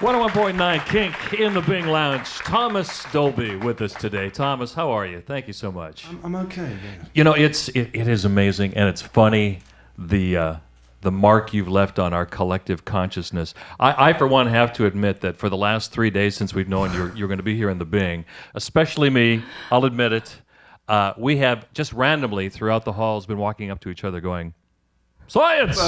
101.9 KINK in the Bing Lounge. Thomas Dolby with us today. Thomas, how are you? Thank you so much. I'm okay. Yeah. You know, it is amazing, and it's funny the mark you've left on our collective consciousness. I for one have to admit that for the last 3 days since we've known you're going to be here in the Bing, especially me, I'll admit it, we have just randomly throughout the halls been walking up to each other going, "Science!"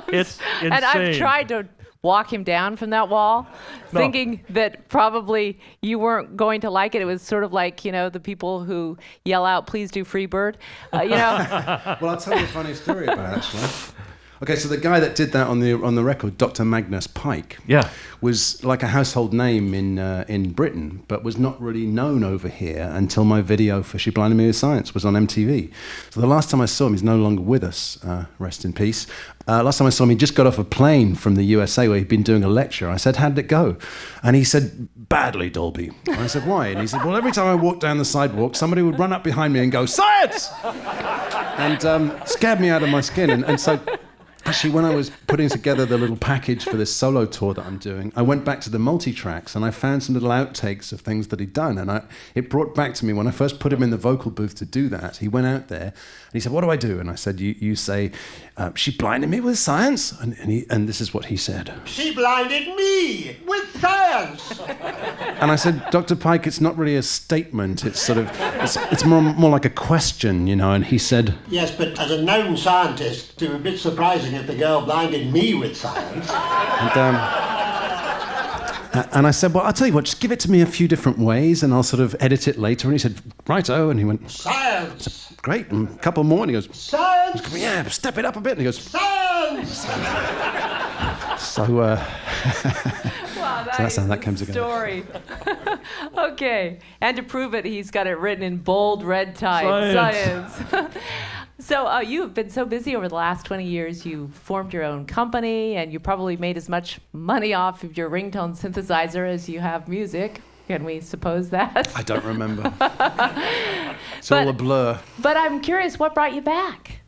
It's insane. And I've tried to walk him down from that wall, thinking that probably you weren't going to like it. It was sort of like, the people who yell out, "Please do Freebird," Well, I'll tell you a funny story about it, actually. Okay, so the guy that did that on the record, Dr. Magnus Pyke, was like a household name in Britain, but was not really known over here until my video for She Blinded Me with Science was on MTV. So the last time I saw him, he's no longer with us, rest in peace. Last time I saw him, he just got off a plane from the USA where he'd been doing a lecture. I said, "How did it go?" And he said, "Badly, Dolby." And I said, "Why?" And he said, "Well, every time I walked down the sidewalk, somebody would run up behind me and go, 'Science!' And scared me out of my skin. And so... Actually, when I was putting together the little package for this solo tour that I'm doing, I went back to the multi-tracks and I found some little outtakes of things that he'd done. And it brought back to me, when I first put him in the vocal booth to do that, he went out there and he said, "What do I do?" And I said, you say, "She blinded me with science." And this is what he said. "She blinded me with science." And I said, "Dr. Pyke, it's not really a statement. It's sort of, it's more like a question, And he said... "Yes, but as a known scientist, it would be a bit surprising if the girl blinded me with science." And I said, "Well, I'll tell you what, just give it to me a few different ways and I'll sort of edit it later." And he said, "Righto." And he went, "Science." I said, "Great." And a couple more and he goes, "Science." "Yeah, step it up a bit." And he goes, "Science." So, wow, so that's how that came together. Story. Okay, and to prove it, he's got it written in bold red type. Science. So you've been so busy over the last 20 years. You formed your own company, and you probably made as much money off of your ringtone synthesizer as you have music. Can we suppose that? I don't remember. It's all a blur. But I'm curious, what brought you back?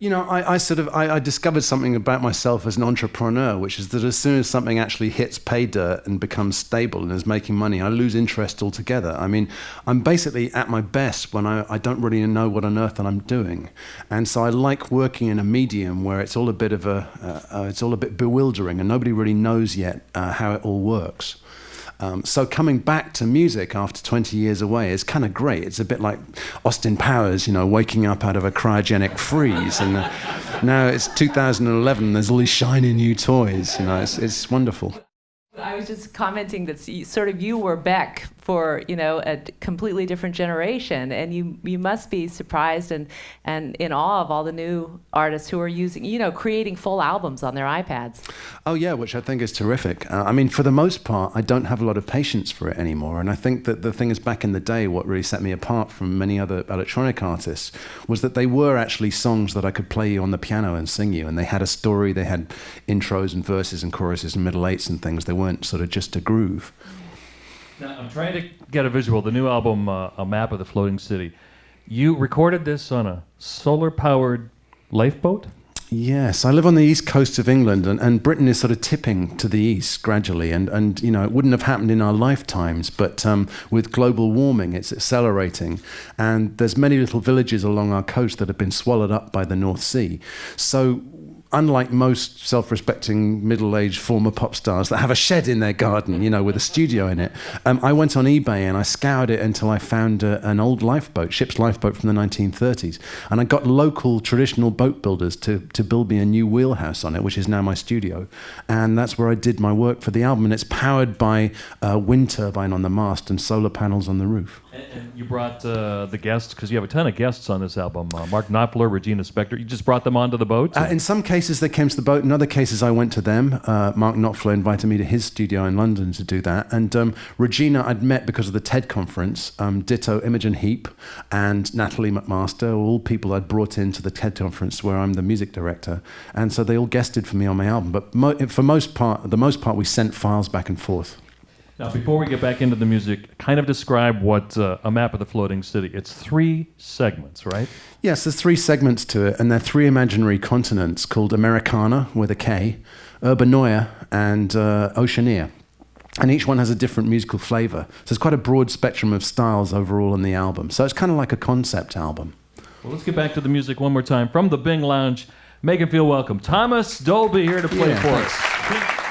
I discovered something about myself as an entrepreneur, which is that as soon as something actually hits pay dirt and becomes stable and is making money, I lose interest altogether. I mean, I'm basically at my best when I don't really know what on earth that I'm doing. And so I like working in a medium where it's all a bit bewildering and nobody really knows yet how it all works. So coming back to music after 20 years away is kind of great. It's a bit like Austin Powers, waking up out of a cryogenic freeze. And now it's 2011, there's all these shiny new toys. It's wonderful. I was just commenting that you were Beck for, a completely different generation, and you must be surprised and in awe of all the new artists who are using, creating full albums on their iPads. Oh yeah, which I think is terrific. For the most part, I don't have a lot of patience for it anymore, and I think that the thing is, back in the day, what really set me apart from many other electronic artists was that they were actually songs that I could play you on the piano and sing you, and they had a story, they had intros and verses and choruses and middle eights and things. They weren't sort of just a groove. Now, I'm trying to get a visual. The new album, A Map of the Floating City. You recorded this on a solar-powered lifeboat? Yes, I live on the east coast of England, and Britain is sort of tipping to the east gradually, and it wouldn't have happened in our lifetimes, but with global warming, it's accelerating, and there's many little villages along our coast that have been swallowed up by the North Sea. So unlike most self-respecting middle-aged former pop stars that have a shed in their garden, with a studio in it, I went on eBay and I scoured it until I found an old lifeboat, ship's lifeboat from the 1930s. And I got local traditional boat builders to build me a new wheelhouse on it, which is now my studio. And that's where I did my work for the album. And it's powered by a wind turbine on the mast and solar panels on the roof. And you brought the guests, because you have a ton of guests on this album. Mark Knopfler, Regina Spektor. You just brought them onto the boat? In some cases, they came to the boat. In other cases, I went to them. Mark Knopfler invited me to his studio in London to do that. And Regina, I'd met because of the TED conference. Ditto Imogen Heap and Natalie McMaster, all people I'd brought into the TED conference where I'm the music director. And so they all guested for me on my album. But for the most part, we sent files back and forth. Now, before we get back into the music, kind of describe what A Map of the Floating City. It's 3 segments, right? Yes, there's 3 segments to it, and they're 3 imaginary continents called Americana, with a K, Urbanoia, and Oceania. And each one has a different musical flavor. So it's quite a broad spectrum of styles overall on the album. So it's kind of like a concept album. Well, let's get back to the music one more time. From the Bing Lounge, make him feel welcome. Thomas Dolby here to play for us.